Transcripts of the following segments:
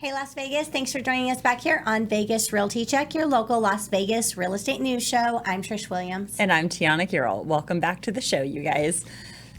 Hey, Las Vegas. Thanks for joining us back here on Vegas Realty Check, your local Las Vegas real estate news show. I'm Trish Williams. And I'm Tiana Girl. Welcome back to the show, you guys.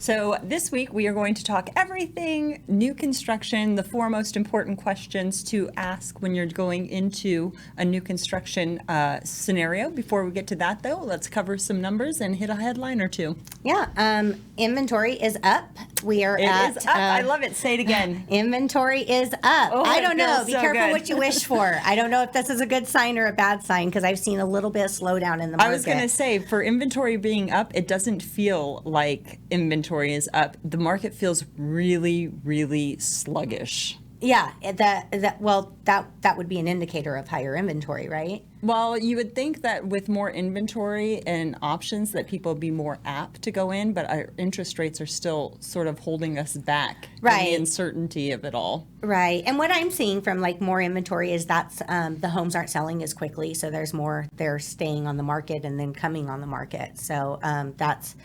So this week we are going to talk everything new construction, the four most important questions to ask when you're going into a new construction scenario. Before we get to that, though, let's cover some numbers and hit a headline or two. Yeah, inventory is up. We are It is up. I love it. Say it again. Inventory is up. Oh, I don't know. feels Be so careful good. what you wish for. I don't know if this is a good sign or a bad sign because I've seen a little bit of slowdown in the market. I was going to say, for inventory being up, it doesn't feel like inventory is up. The market feels really, really sluggish. Yeah, that would be an indicator of higher inventory, right? Well, you would think that with more inventory and options that people would be more apt to go in, but our interest rates are still sort of holding us back Right. from the uncertainty of it all. Right. And what I'm seeing from like more inventory is that's the homes aren't selling as quickly. So there's more, they're staying on the market and then coming on the market. So that's,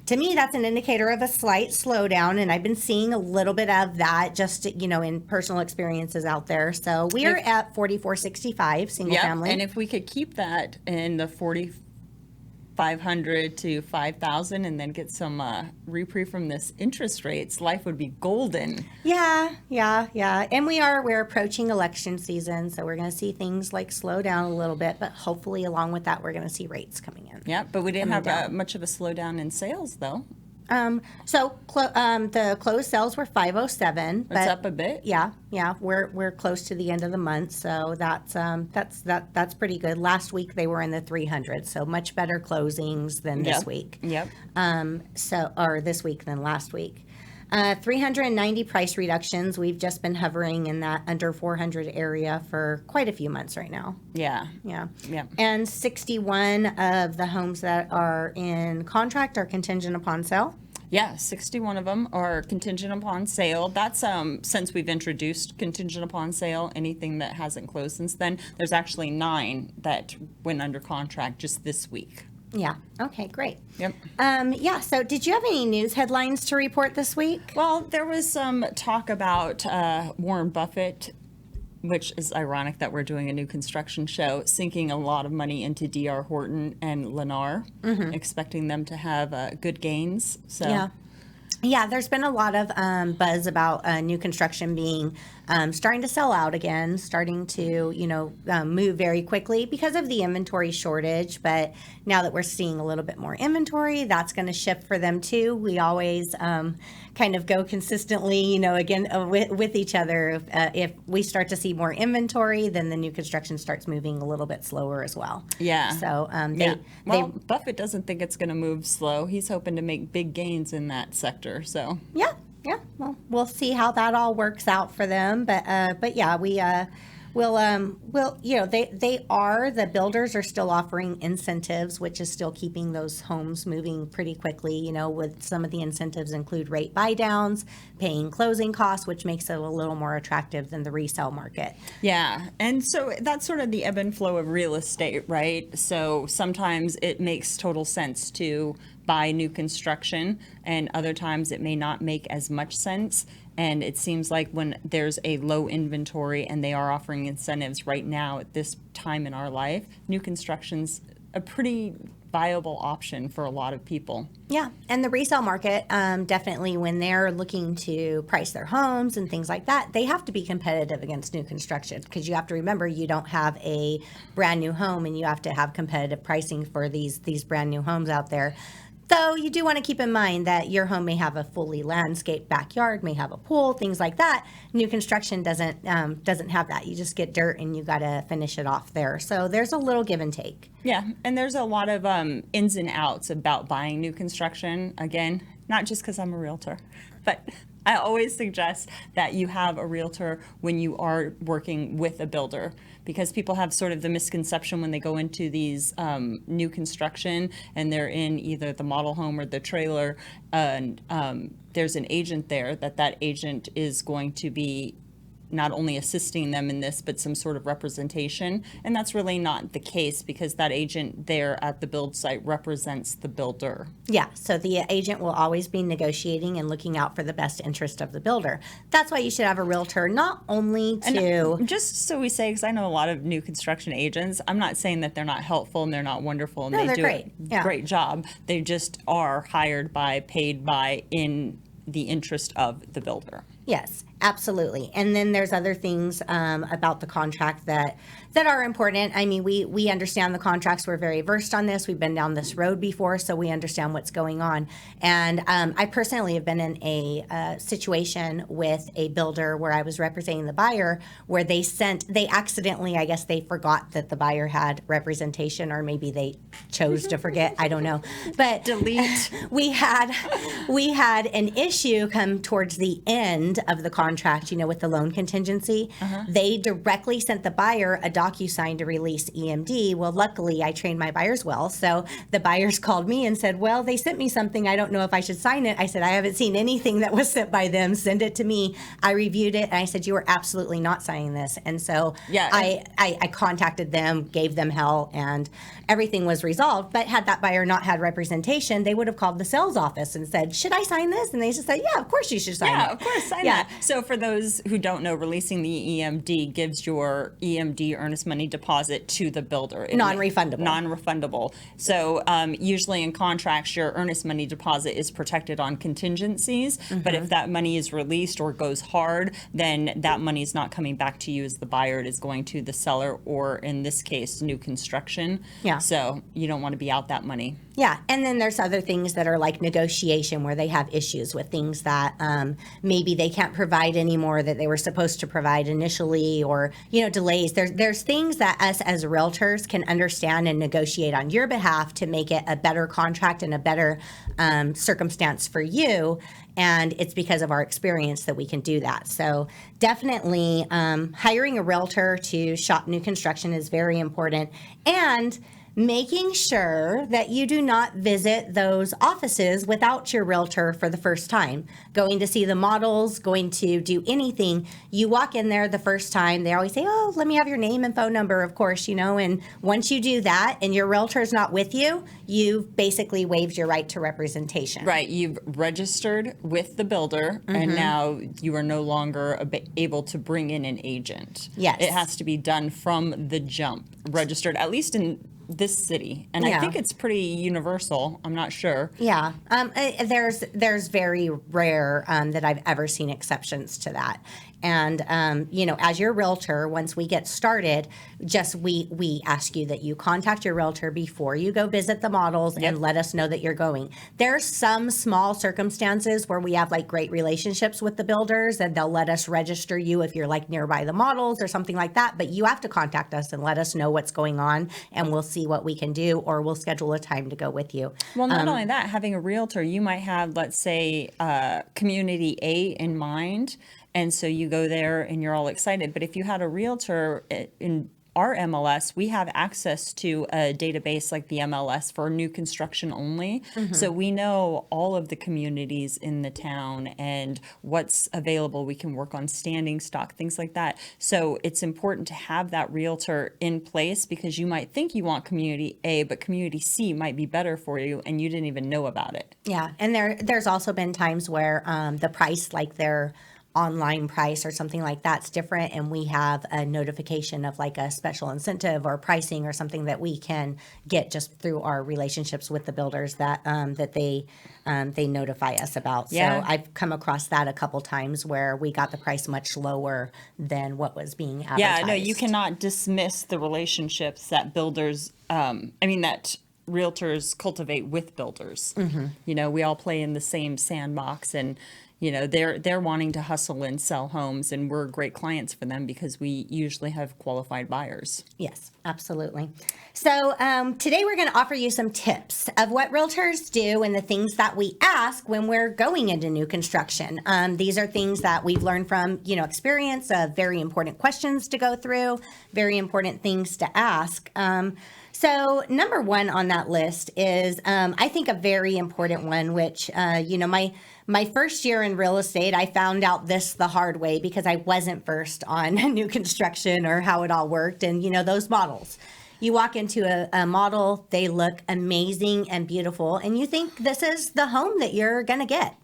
to me, that's an indicator of a slight slowdown. And I've been seeing a little bit of that just, in personal experiences out there. So we are at 4465 single family. And if we could keep that in the 4,500 to 5,000 and then get some reprieve from this interest rates, life would be golden. Yeah. And we're approaching election season, so we're going to see things like slow down a little bit, but hopefully along with that, we're going to see rates coming in. Yeah, but we didn't have much of a slowdown in sales, though. The closed sales were 507. It's up a bit. Yeah. We're close to the end of the month, so that's pretty good. Last week they were in the 300s, so much better closings than this week. Yep. Or this week than last week. 390 price reductions. We've just been hovering in that under 400 area for quite a few months right now. Yeah. And 61 of the homes that are in contract are contingent upon sale. Yeah, 61 of them are contingent upon sale. That's since we've introduced contingent upon sale, anything that hasn't closed since then. There's actually 9 that went under contract just this week. Yeah. Okay, great. Yep. So did you have any news headlines to report this week? Well, there was some talk about Warren Buffett, which is ironic that we're doing a new construction show, sinking a lot of money into DR Horton and Lenar, expecting them to have good gains. So. Yeah, there's been a lot of buzz about new construction being starting to sell out again, starting to, move very quickly because of the inventory shortage. But now that we're seeing a little bit more inventory, that's going to shift for them too. We always kind of go consistently, with each other. If we start to see more inventory, then the new construction starts moving a little bit slower as well. Yeah. So Buffett doesn't think it's going to move slow. He's hoping to make big gains in that sector. So yeah. Well, we'll see how that all works out for them. But yeah, the builders are still offering incentives, which is still keeping those homes moving pretty quickly. With some of the incentives include rate buydowns, paying closing costs, which makes it a little more attractive than the resale market. Yeah, and so that's sort of the ebb and flow of real estate, right? So sometimes it makes total sense to buy new construction, and other times it may not make as much sense. And it seems like when there's a low inventory and they are offering incentives right now at this time in our life, new construction's a pretty viable option for a lot of people. Yeah, and the resale market, definitely when they're looking to price their homes and things like that, they have to be competitive against new construction because you have to remember you don't have a brand new home and you have to have competitive pricing for these brand new homes out there. So you do want to keep in mind that your home may have a fully landscaped backyard, may have a pool, things like that. New construction doesn't have that. You just get dirt and you got to finish it off there. So there's a little give and take. Yeah, and there's a lot of ins and outs about buying new construction. Again, not just because I'm a realtor, but I always suggest that you have a realtor when you are working with a builder, because people have sort of the misconception when they go into these new construction and they're in either the model home or the trailer, and there's an agent there, that agent is going to be not only assisting them in this, but some sort of representation. And that's really not the case because that agent there at the build site represents the builder. Yeah, so the agent will always be negotiating and looking out for the best interest of the builder. That's why you should have a realtor, not only to... And just so we say, because I know a lot of new construction agents, I'm not saying that they're not helpful and they're not wonderful and No, they they're do great. a Yeah. great job. They just are hired by, paid by, in the interest of the builder. Yes, absolutely. And then there's other things about the contract that are important. I mean, we understand the contracts. We're very versed on this. We've been down this road before, so we understand what's going on. And I personally have been in a situation with a builder where I was representing the buyer, where they accidentally, I guess they forgot that the buyer had representation, or maybe they chose to forget. I don't know. But Delete. we had an issue come towards the end of the contract, with the loan contingency. They directly sent the buyer a DocuSign to release EMD. Well, luckily I trained my buyers well. So the buyers called me and said, well, they sent me something. I don't know if I should sign it. I said, I haven't seen anything that was sent by them. Send it to me. I reviewed it and I said, you are absolutely not signing this. And so Yeah. I contacted them, gave them hell, and everything was resolved. But had that buyer not had representation, they would have called the sales office and said, should I sign this? And they just said, yeah, of course you should sign it. Yeah, of course, sign Yeah. that. So for those who don't know, releasing the EMD gives your EMD earnest money deposit to the builder. Non-refundable. Non-refundable. So usually in contracts, your earnest money deposit is protected on contingencies. But if that money is released or goes hard, then that money is not coming back to you as the buyer. It is going to the seller, or in this case, new construction. Yeah. So you don't want to be out that money. Yeah, and then there's other things that are like negotiation, where they have issues with things that maybe they can't provide anymore that they were supposed to provide initially, or delays. There's things that us as realtors can understand and negotiate on your behalf to make it a better contract and a better circumstance for you. And it's because of our experience that we can do that. So definitely hiring a realtor to shop new construction is very important. And making sure that you do not visit those offices without your realtor for the first time. Going to see the models, going to do anything. You walk in there the first time, they always say, oh, let me have your name and phone number, of course, and once you do that and your realtor's not with you, you've basically waived your right to representation. Right. You've registered with the builder, and now you are no longer able to bring in an agent. Yes. It has to be done from the jump, registered, at least in this city. And I think it's pretty universal. I'm not sure. Yeah. There's very rare that I've ever seen exceptions to that. And, as your realtor, once we get started, we ask you that you contact your realtor before you go visit the models and let us know that you're going. There's some small circumstances where we have like great relationships with the builders and they'll let us register you if you're like nearby the models or something like that. But you have to contact us and let us know what's going on, and we'll see what we can do, or we'll schedule a time to go with you. Well, not only that, having a realtor, you might have, let's say, community A in mind. And so you go there and you're all excited. But if you had a realtor in our MLS, we have access to a database like the MLS for new construction only. So we know all of the communities in the town and what's available. We can work on standing stock, things like that. So it's important to have that realtor in place, because you might think you want community A, but community C might be better for you and you didn't even know about it. Yeah. And there's also been times where the price, like their online price or something like that's different, and we have a notification of like a special incentive or pricing or something that we can get just through our relationships with the builders that they notify us about. Yeah. So I've come across that a couple times where we got the price much lower than what was being advertised. Yeah, no, you cannot dismiss the relationships that that realtors cultivate with builders. We all play in the same sandbox, and they're wanting to hustle and sell homes, and we're great clients for them because we usually have qualified buyers. Yes, absolutely. So today we're going to offer you some tips of what realtors do and the things that we ask when we're going into new construction. These are things that we've learned from, experience, of very important questions to go through, very important things to ask. So number one on that list is, I think, a very important one, which, My first year in real estate, I found out this the hard way because I wasn't versed on new construction or how it all worked. And, those models. You walk into a model, they look amazing and beautiful, and you think this is the home that you're going to get.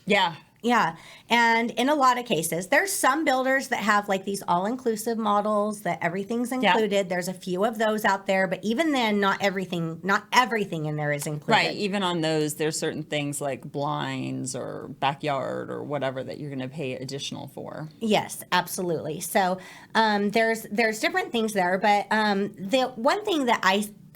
Yeah. Yeah. And in a lot of cases, there's some builders that have like these all-inclusive models that everything's included. Yeah. There's a few of those out there, but even then, not everything in there is included. Right. Even on those, there's certain things like blinds or backyard or whatever that you're going to pay additional for. Yes, absolutely. So there's different things there, but the one thing that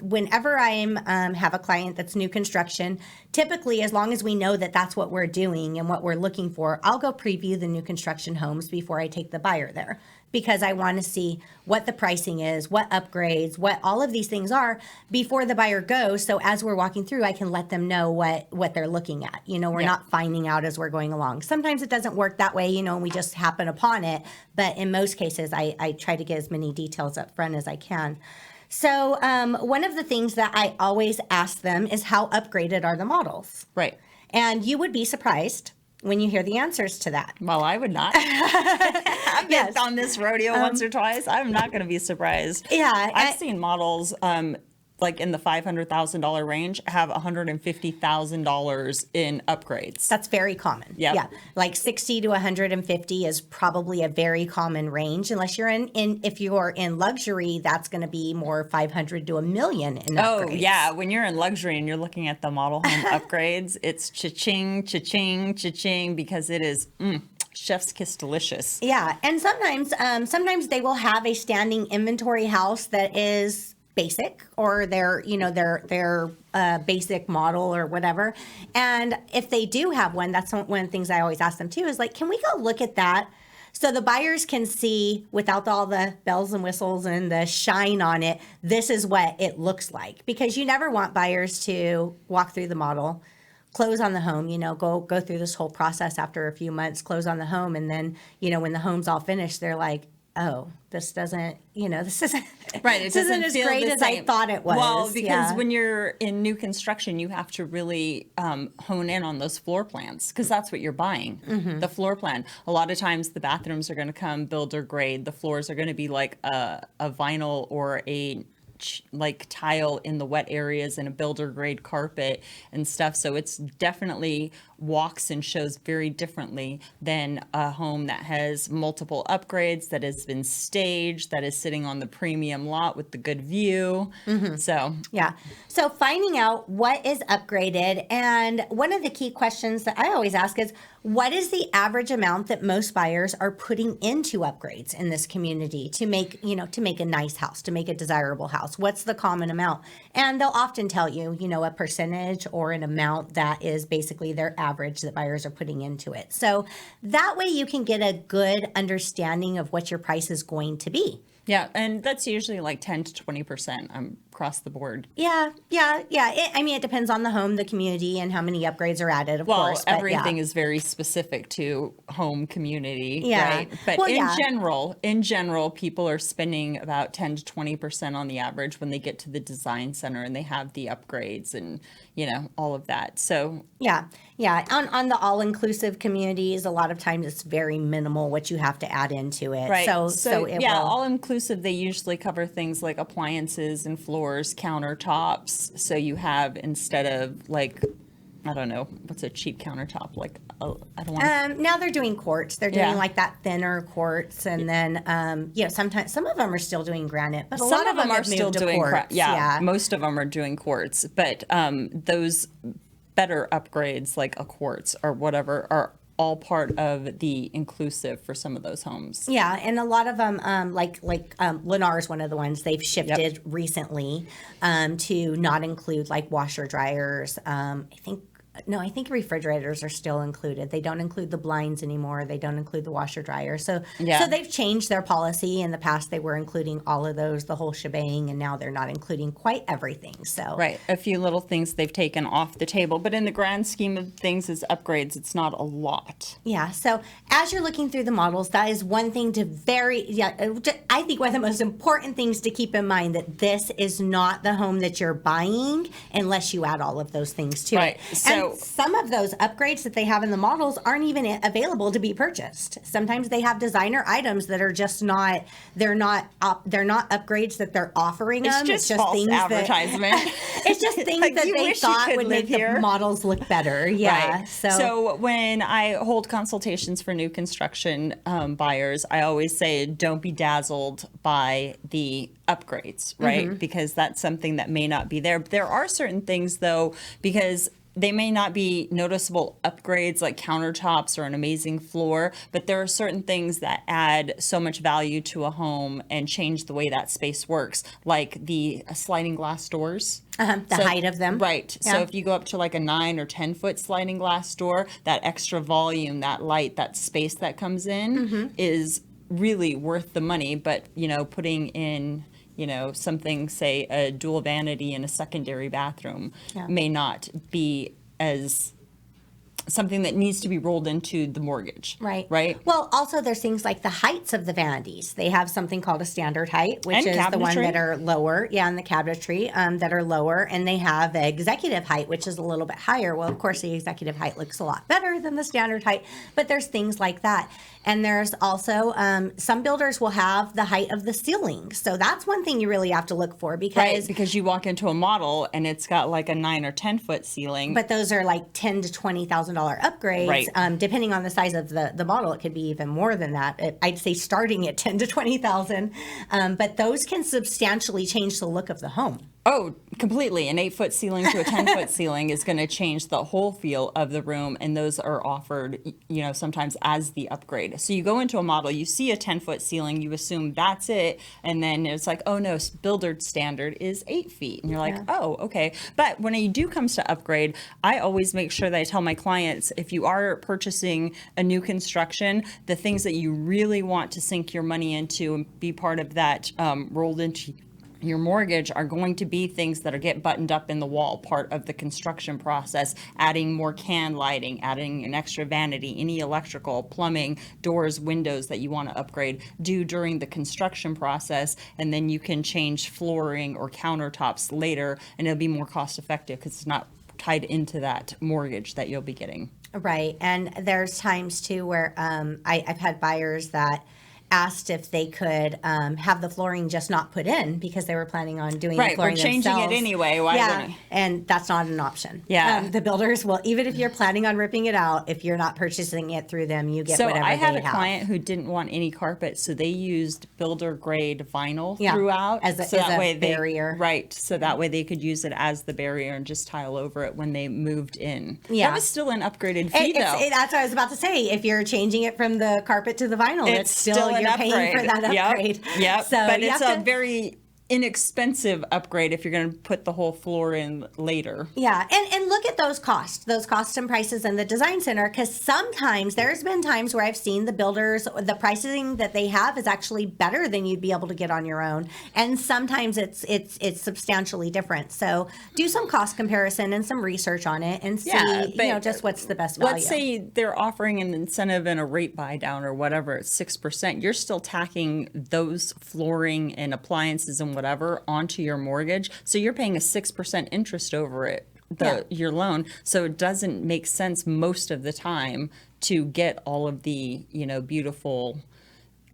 whenever I have a client that's new construction, typically, as long as we know that that's what we're doing and what we're looking for, I'll go preview the new construction homes before I take the buyer there, because I want to see what the pricing is, what upgrades, what all of these things are before the buyer goes. So as we're walking through, I can let them know what they're looking at. We're not finding out as we're going along. Sometimes it doesn't work that way, and we just happen upon it. But in most cases, I try to get as many details up front as I can. So one of the things that I always ask them is, how upgraded are the models? Right. And you would be surprised when you hear the answers to that. Well, I would not. I've been on this rodeo once or twice. I'm not going to be surprised. Yeah. I've seen models like in the $500,000 range have $150,000 in upgrades. That's very common. Yep. Yeah. Like 60 to 150 is probably a very common range, unless you're if you're in luxury, that's going to be more 500 to $1 million in upgrades. Oh, yeah. When you're in luxury and you're looking at the model home upgrades, it's cha-ching, cha-ching, cha-ching, because it is chef's kiss delicious. Yeah. And sometimes they will have a standing inventory house that is basic, or their basic model or whatever. And if they do have one, that's one of the things I always ask them too, is like, can we go look at that so the buyers can see, without all the bells and whistles and the shine on it, this is what it looks like. Because you never want buyers to walk through the model, close on the home, go through this whole process after a few months, close on the home, and then, when the home's all finished, they're like, oh, this isn't, this isn't right. It this isn't as great as I thought it was. Well, because when you're in new construction, you have to really hone in on those floor plans, because that's what you're buying, the floor plan. A lot of times the bathrooms are going to come builder grade. The floors are going to be like a vinyl or a like tile in the wet areas and a builder grade carpet and stuff. So it's definitely walks and shows very differently than a home that has multiple upgrades, that has been staged, that is sitting on the premium lot with the good view. So yeah. So finding out what is upgraded, and one of the key questions that I always ask is, what is the average amount that most buyers are putting into upgrades in this community to make a nice house, to make a desirable house? What's the common amount? And they'll often tell you, a percentage or an amount that is basically their average that buyers are putting into it. So that way you can get a good understanding of what your price is going to be. Yeah, and that's usually like 10 to 20% across the board. Yeah. It depends on the home, the community, and how many upgrades are added, of course. Well, everything is very specific to home community, right? But in general, people are spending about 10 to 20% on the average when they get to the design center and they have the upgrades and, all of that. So yeah. On the all-inclusive communities, a lot of times it's very minimal what you have to add into it. Right. So it will. All-inclusive, they usually cover things like appliances and floors, countertops. So you have, instead of like, I don't know, what's a cheap countertop? Like, I don't want now they're doing quartz. They're doing like that thinner quartz. And then, sometimes some of them are still doing granite, but a lot of them are still doing quartz. Yeah, most of them are doing quartz. But those better upgrades, like a quartz or whatever, are all part of the inclusive for some of those homes. Yeah, and a lot of them, like Lenar is one of the ones they've shifted recently to not include like washer dryers. I think refrigerators are still included. They don't include the blinds anymore. They don't include the washer dryer. So they've changed their policy. In the past, they were including all of those, the whole shebang, and now they're not including quite everything. So right, a few little things they've taken off the table, but in the grand scheme of things, as upgrades, it's not a lot. Yeah. So as you're looking through the models, that is one thing I think one of the most important things to keep in mind, that this is not the home that you're buying unless you add all of those things to it. So And some of those upgrades that they have in the models aren't even available to be purchased. Sometimes they have designer items that are just not, they're not upgrades that they're offering them. It's just false things advertisement. It's just things Like, that you they wish you thought could would live make here. the models look better. Yeah. Right. So when I hold consultations for new construction buyers, I always say don't be dazzled by the upgrades, right? Because that's something that may not be there. There are certain things, though, because they may not be noticeable upgrades like countertops or an amazing floor, but there are certain things that add so much value to a home and change the way that space works, like the sliding glass doors. The height of them. Right. Yeah. So if you go up to like a 9 or 10 foot sliding glass door, that extra volume, that light, that space that comes in is really worth the money. But, putting in, something, say a dual vanity in a secondary bathroom may not be as something that needs to be rolled into the mortgage. Right. Right. Well, also there's things like the heights of the vanities. They have something called a standard height, which And is the one cabinetry. that are lower. Yeah, and the cabinetry that are lower. And they have the executive height, which is a little bit higher. Well, of course, the executive height looks a lot better than the standard height, but there's things like that. And there's also some builders will have the height of the ceiling. So that's one thing you really have to look for Because you walk into a model and it's got like a 9 or 10 foot ceiling. But those are like $10,000 to $20,000 upgrades. Right. Depending on the size of the model, it could be even more than that. I'd say starting at $10,000 to $20,000. But those can substantially change the look of the home. Oh, completely. An 8 foot ceiling to a 10 foot ceiling is going to change the whole feel of the room. And those are offered, sometimes as the upgrade. So you go into a model, you see a 10 foot ceiling, you assume that's it. And then it's like, oh no, builder standard is 8 feet. And you're like, oh, okay. But when it comes to upgrade, I always make sure that I tell my clients, if you are purchasing a new construction, the things that you really want to sink your money into and be part of that rolled into your mortgage are going to be things that get buttoned up in the wall, part of the construction process, adding more can lighting, adding an extra vanity, any electrical, plumbing, doors, windows that you want to upgrade, do during the construction process, and then you can change flooring or countertops later, and it'll be more cost effective because it's not tied into that mortgage that you'll be getting. Right. And there's times too where I've had buyers that asked if they could have the flooring just not put in because they were planning on doing the flooring we're changing themselves. it anyway. Why wouldn't we? And that's not an option. Yeah. The builders will, even if you're planning on ripping it out, if you're not purchasing it through them, you get whatever they have. So I had a client who didn't want any carpet, so they used builder grade vinyl throughout. As a barrier. Right. So that way they could use it as the barrier and just tile over it when they moved in. Yeah. That was still an upgraded fee, though. That's what I was about to say. If you're changing it from the carpet to the vinyl, It's still an you're upgrade. paying for that upgrade. Yep. So but you it's have a very inexpensive upgrade if you're going to put the whole floor in later. Yeah, and look at those costs and prices in the design center, because sometimes there's been times where I've seen the builders, the pricing that they have is actually better than you'd be able to get on your own, and sometimes it's substantially different. So do some cost comparison and some research on it and see just what's the best value. Let's say they're offering an incentive and a rate buy down or whatever at 6%. You're still tacking those flooring and appliances and whatever onto your mortgage, so you're paying a 6% interest over it, your loan. So it doesn't make sense most of the time to get all of the beautiful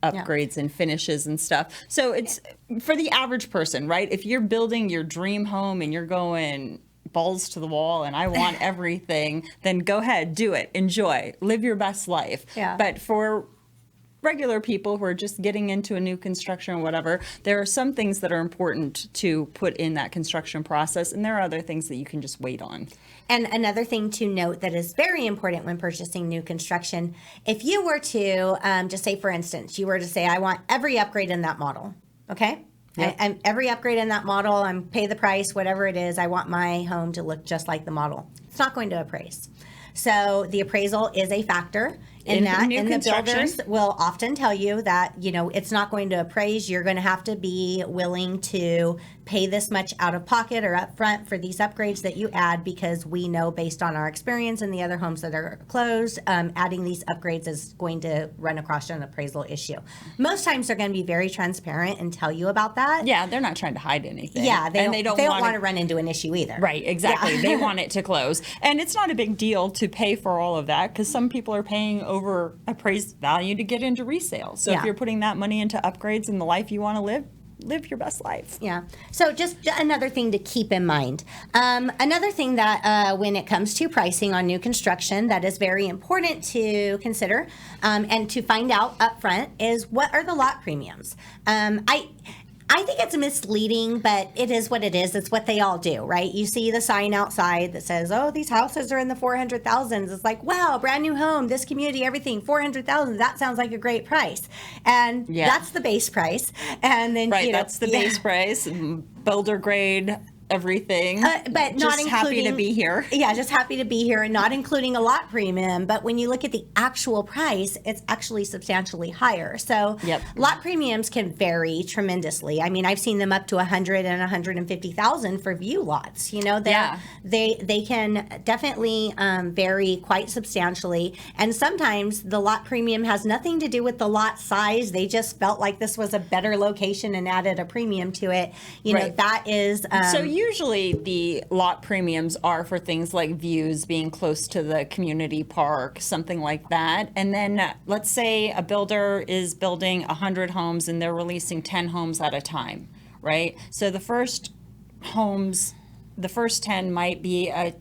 upgrades and finishes and stuff. So it's for the average person, right? If you're building your dream home and you're going balls to the wall and I want everything, then go ahead, do it, enjoy, live your best life. But for regular people who are just getting into a new construction or whatever, there are some things that are important to put in that construction process, and there are other things that you can just wait on. And another thing to note that is very important when purchasing new construction, if you were to just say, for instance, you were to say, I want every upgrade in that model, okay? Yep. And every upgrade in that model, I'm pay the price, whatever it is, I want my home to look just like the model. It's not going to appraise. So the appraisal is a factor. in that, new and the construction. builders will often tell you that, it's not going to appraise. You're going to have to be willing to pay this much out of pocket or up front for these upgrades that you add, because we know based on our experience in the other homes that are closed, adding these upgrades is going to run across an appraisal issue. Most times they're going to be very transparent and tell you about that. Yeah, they're not trying to hide anything. Yeah, and they don't want to run into an issue either. Right, exactly. Yeah. They want it to close. And it's not a big deal to pay for all of that, because some people are paying over appraised value to get into resale. So Yeah. if you're putting that money into upgrades in the life you want to live your best life. Yeah. So just another thing to keep in mind. Another thing that when it comes to pricing on new construction that is very important to consider and to find out upfront is, what are the lot premiums? I think it's misleading, but it is what it is. It's what they all do, right? You see the sign outside that says, "Oh, these houses are in the 400,000s." It's like, wow, brand new home, this community, everything, 400,000. That sounds like a great price, and that's the base price. And then That's the base price, builder grade, everything. But not just happy to be here. Yeah, just happy to be here, and not including a lot premium. But when you look at the actual price, it's actually substantially higher. So lot premiums can vary tremendously. I mean, I've seen them up to 100 and 150,000 for view lots. They can definitely vary quite substantially. And sometimes the lot premium has nothing to do with the lot size. They just felt like this was a better location and added a premium to it. That is so usually the lot premiums are for things like views, being close to the community park, something like that. And then let's say a builder is building 100 homes and they're releasing 10 homes at a time, right? So the first 10 might be a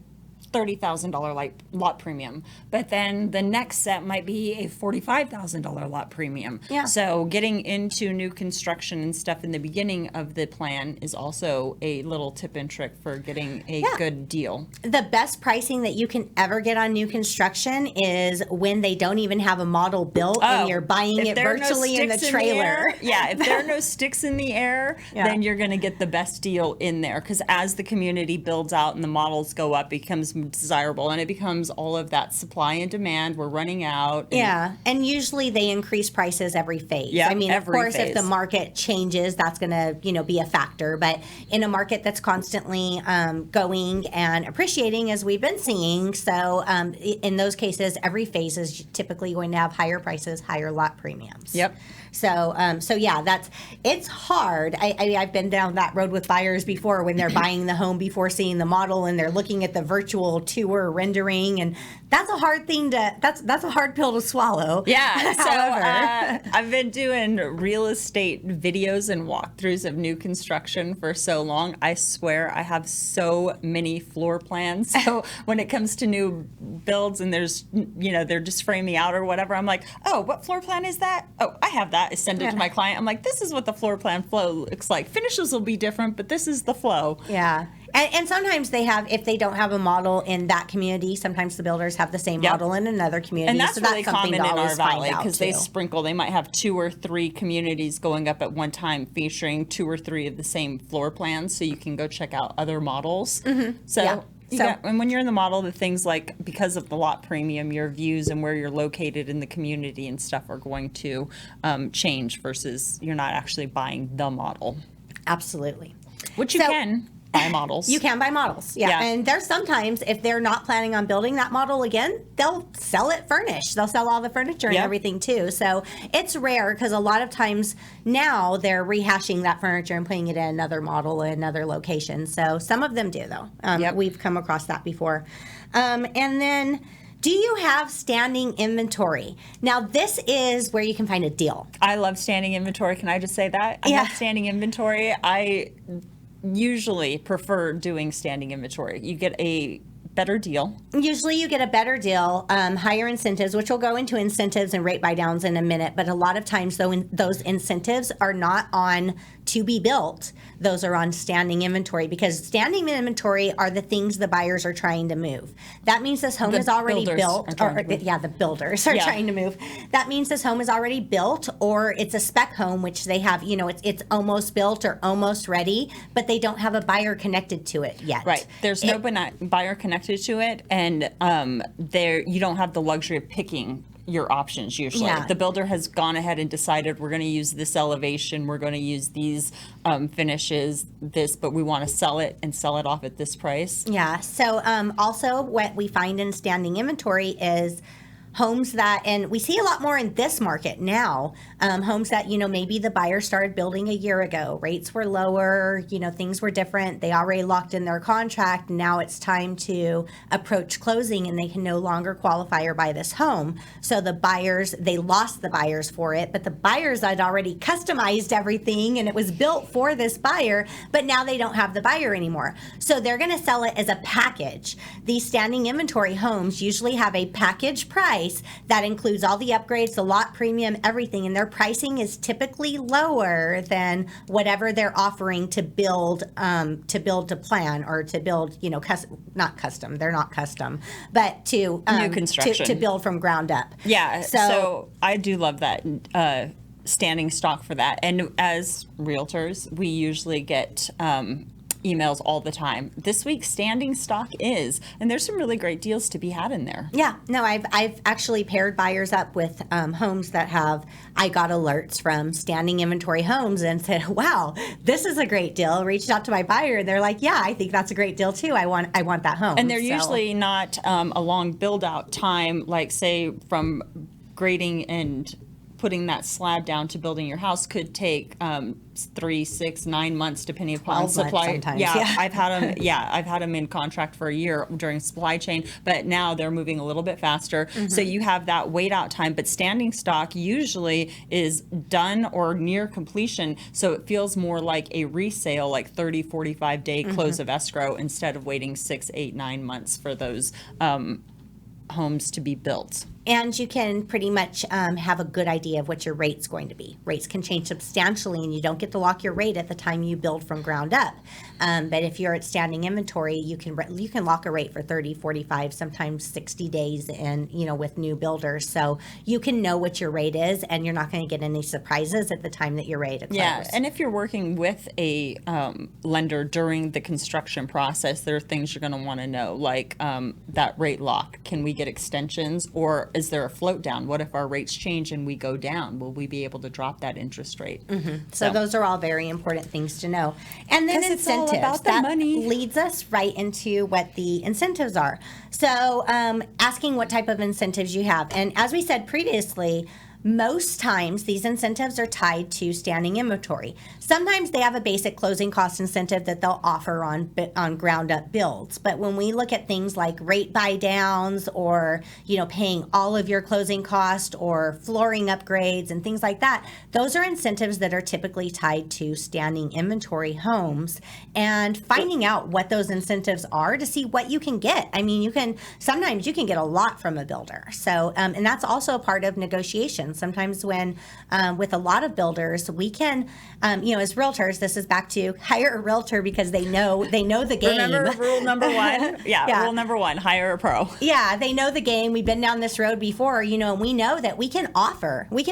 $30,000 lot premium, but then the next set might be a $45,000 lot premium. Yeah. So getting into new construction and stuff in the beginning of the plan is also a little tip and trick for getting a good deal. The best pricing that you can ever get on new construction is when they don't even have a model built and you're buying it virtually in the trailer. If there are no sticks in the air, then you're going to get the best deal in there, because as the community builds out and the models go up, it becomes desirable, and it becomes all of that supply and demand. We're running out. And usually they increase prices every phase. Yeah, I mean, of course, phase. if the market changes, that's going to be a factor. But in a market that's constantly going and appreciating, as we've been seeing, so in those cases, every phase is typically going to have higher prices, higher lot premiums. Yep. So it's hard. I've been down that road with buyers before, when they're buying the home before seeing the model and they're looking at the virtual tour rendering, and that's a hard pill to swallow. Yeah. So However, I've been doing real estate videos and walkthroughs of new construction for so long. I swear I have so many floor plans. So when it comes to new builds and there's, they're just framing out or whatever, I'm like, oh, what floor plan is that? Oh, I have that. I send it to my client. I'm like, this is what the floor plan flow looks like. Finishes will be different, but this is the flow. Yeah. And sometimes they have, if they don't have a model in that community, sometimes the builders have the same model in another community. And that's so really that's something common to in our always find valley, out, because they sprinkle. They might have 2 or 3 communities going up at one time, featuring 2 or 3 of the same floor plans. So you can go check out other models. So. And when you're in the model, the things like, because of the lot premium, your views and where you're located in the community and stuff are going to change, versus you're not actually buying the model. Absolutely. Which you can buy models. You can buy models, yeah. And there's sometimes, if they're not planning on building that model again, they'll sell it furnished. They'll sell all the furniture and everything too. So it's rare, because a lot of times now they're rehashing that furniture and putting it in another model in another location. So some of them do, though. We've come across that before. And then, do you have standing inventory? Now, this is where you can find a deal. I love standing inventory. Can I just say that? I love standing inventory. I usually prefer doing standing inventory. You get a better deal. Usually you get a better deal, higher incentives, which we'll go into incentives and rate buy downs in a minute. But a lot of times, though, those incentives are not on to be built. Those are on standing inventory, because standing inventory are the things the buyers are trying to move. That means this home is already built. The builders are trying to move. That means this home is already built, or it's a spec home, which they have, it's almost built or almost ready, but they don't have a buyer connected to it yet. Right. There's no buyer connected to it, and you don't have the luxury of picking your options usually. Yeah. The builder has gone ahead and decided we're going to use this elevation, we're going to use these finishes, but we want to sell it off at this price. Yeah. So also what we find in standing inventory is homes that, and we see a lot more in this market now, homes that, maybe the buyer started building a year ago. Rates were lower, things were different. They already locked in their contract. Now it's time to approach closing and they can no longer qualify or buy this home. So the buyers, they lost the buyers for it, but the buyers had already customized everything and it was built for this buyer, but now they don't have the buyer anymore. So they're going to sell it as a package. These standing inventory homes usually have a package price that includes all the upgrades, the lot premium, everything, and their pricing is typically lower than whatever they're offering to build to plan or to build, not custom. They're not custom, but to new construction to build from ground up. Yeah. So I do love that. Standing stock for that. And as realtors, we usually get emails all the time. This week, standing stock is, and there's some really great deals to be had in there. Yeah, no, I've actually paired buyers up with homes that I got alerts from standing inventory homes and said, wow, this is a great deal. Reached out to my buyer and they're like, yeah, I think that's a great deal too. I want that home. And they're usually not a long build out time, like say from grading and putting that slab down to building your house could take 3, 6, 9 months depending upon supply. Sometimes. Yeah, I've had them in contract for a year during supply chain, but now they're moving a little bit faster. Mm-hmm. So you have that wait out time, but standing stock usually is done or near completion. So it feels more like a resale, like 30, 45 day close of escrow instead of waiting 6, 8, 9 months for those homes to be built. And you can pretty much have a good idea of what your rate's going to be. Rates can change substantially, and you don't get to lock your rate at the time you build from ground up. But if you're at standing inventory, you can lock a rate for 30, 45, sometimes 60 days, and with new builders. So you can know what your rate is, and you're not going to get any surprises at the time that you're ready to close. Yeah, and if you're working with a lender during the construction process, there are things you're going to want to know, like that rate lock. Can we get extensions, or is there a float down? What if our rates change and we go down? Will we be able to drop that interest rate? Mm-hmm. So those are all very important things to know. And then incentives. About the that money. Leads us right into what the incentives are. So asking what type of incentives you have. And as we said previously, most times these incentives are tied to standing inventory. Sometimes they have a basic closing cost incentive that they'll offer on ground up builds. But when we look at things like rate buydowns or paying all of your closing cost or flooring upgrades and things like that, those are incentives that are typically tied to standing inventory homes. And finding out what those incentives are to see what you can get. I mean, sometimes you can get a lot from a builder. So and that's also a part of negotiation. Sometimes when with a lot of builders, we can, as realtors, this is back to hire a realtor because they know the game. Remember rule number one? Yeah, rule number one, hire a pro. Yeah, they know the game. We've been down this road before, and we know that we can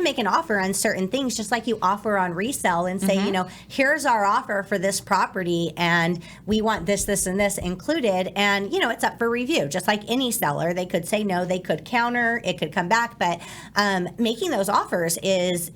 make an offer on certain things, just like you offer on resale and say, here's our offer for this property and we want this, this, and this included. And, it's up for review. Just like any seller, they could say no, they could counter, it could come back. But making those offers is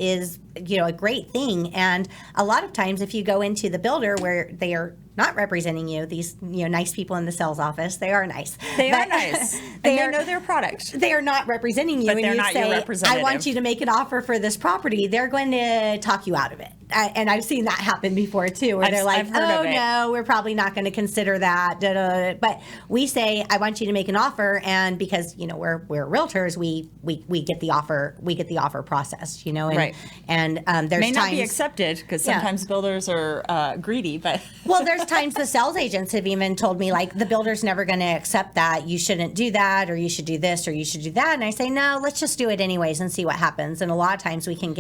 a great thing. And a lot of times if you go into the builder where they are not representing you, these nice people in the sales office, they are nice. They know their product. They are not representing you, but and they're you not say, your representative. I want you to make an offer for this property. They're going to talk you out of it. And I've seen that happen before too, where they're like, oh no, we're probably not going to consider that. Da, da, da. But we say, I want you to make an offer, and because we're realtors, we get the offer process, and right. And there's may not times, be accepted because sometimes builders are greedy, but well, there's times the sales agents have even told me, like, the builder's never going to accept that. You shouldn't do that, or you should do this, or you should do that. And I say, no, let's just do it anyways and see what happens. And a lot of times we can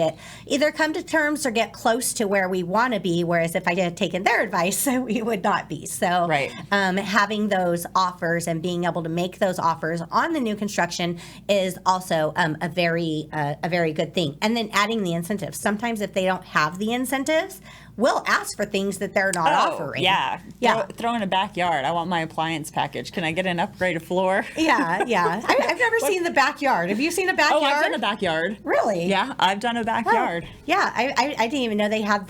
either come to terms or get close to where we want to be. Whereas if I had taken their advice, we would not be. So right. Having those offers and being able to make those offers on the new construction is also a very good thing. And then adding the incentives. Sometimes if they don't have the incentives, will ask for things that they're not offering. Yeah. Yeah. Throw in a backyard. I want my appliance package. Can I get an upgraded floor? Yeah. I've never seen the backyard. Have you seen a backyard? Oh, I've done a backyard. Really? Yeah, I've done a backyard. Yeah, I didn't even know they had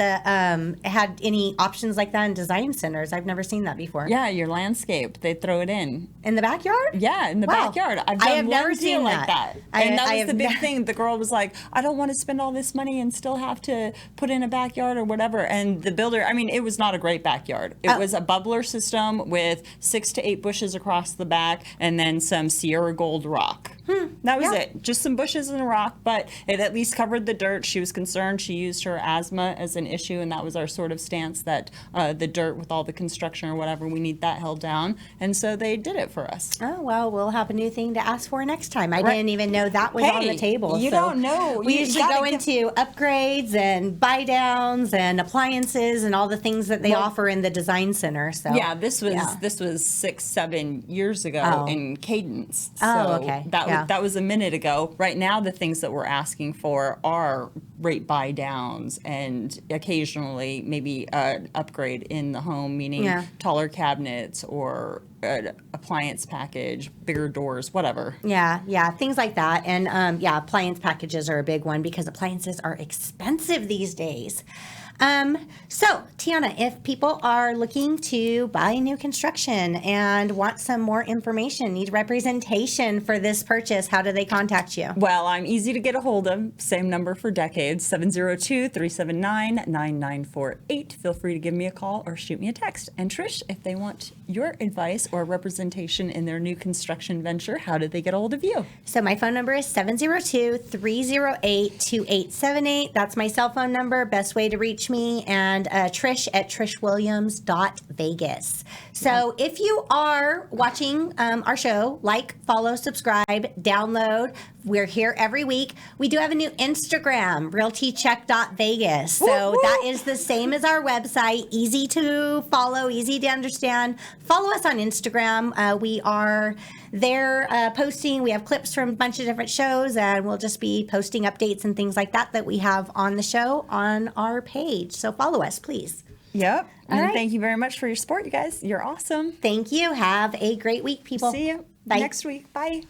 had any options like that in design centers. I've never seen that before. Yeah, your landscape. They throw it in. In the backyard? Yeah, in the Wow. backyard. I have never seen like that. I And that was have the big ne- thing. The girl was like, I don't want to spend all this money and still have to put in a backyard or whatever. And the builder, I mean, it was not a great backyard. It was a bubbler system with 6 to 8 bushes across the back and then some Sierra Gold rock. That was it. Just some bushes and a rock, but it at least covered the dirt. She was concerned. She used her asthma as an issue, and that was our sort of stance that the dirt with all the construction or whatever, we need that held down. And so they did it for us. Oh, well, we'll have a new thing to ask for next time. I didn't even know that was on the table. You don't know. We You usually gotta go into upgrades and buy downs and appliances and all the things that they offer in the design center. So Yeah, this was 6-7 years ago in Cadence. So Oh, okay. That was a minute ago. Right now, the things that we're asking for are rate buy downs and occasionally maybe an upgrade in the home, meaning taller cabinets or an appliance package, bigger doors, whatever. Yeah, things like that. And appliance packages are a big one because appliances are expensive these days. So, Tiana, if people are looking to buy new construction and want some more information, need representation for this purchase, how do they contact you? Well, I'm easy to get a hold of. Same number for decades, 702-379-9948. Feel free to give me a call or shoot me a text. And Trish, if they want your advice or representation in their new construction venture, how do they get a hold of you? So my phone number is 702-308-2878. That's my cell phone number. Best way to reach me. And Trish at trishwilliams.vegas. So if you are watching our show, like, follow, subscribe, download. We're here every week. We do have a new Instagram, realtycheck.vegas. So that is the same as our website. Easy to follow, easy to understand. Follow us on Instagram. We are there posting. We have clips from a bunch of different shows, and we'll just be posting updates and things like that we have on the show on our page. So follow us, please. Yep. All And right. thank you very much for your support, you guys. You're awesome. Thank you. Have a great week, people. See you Bye. next week. Bye.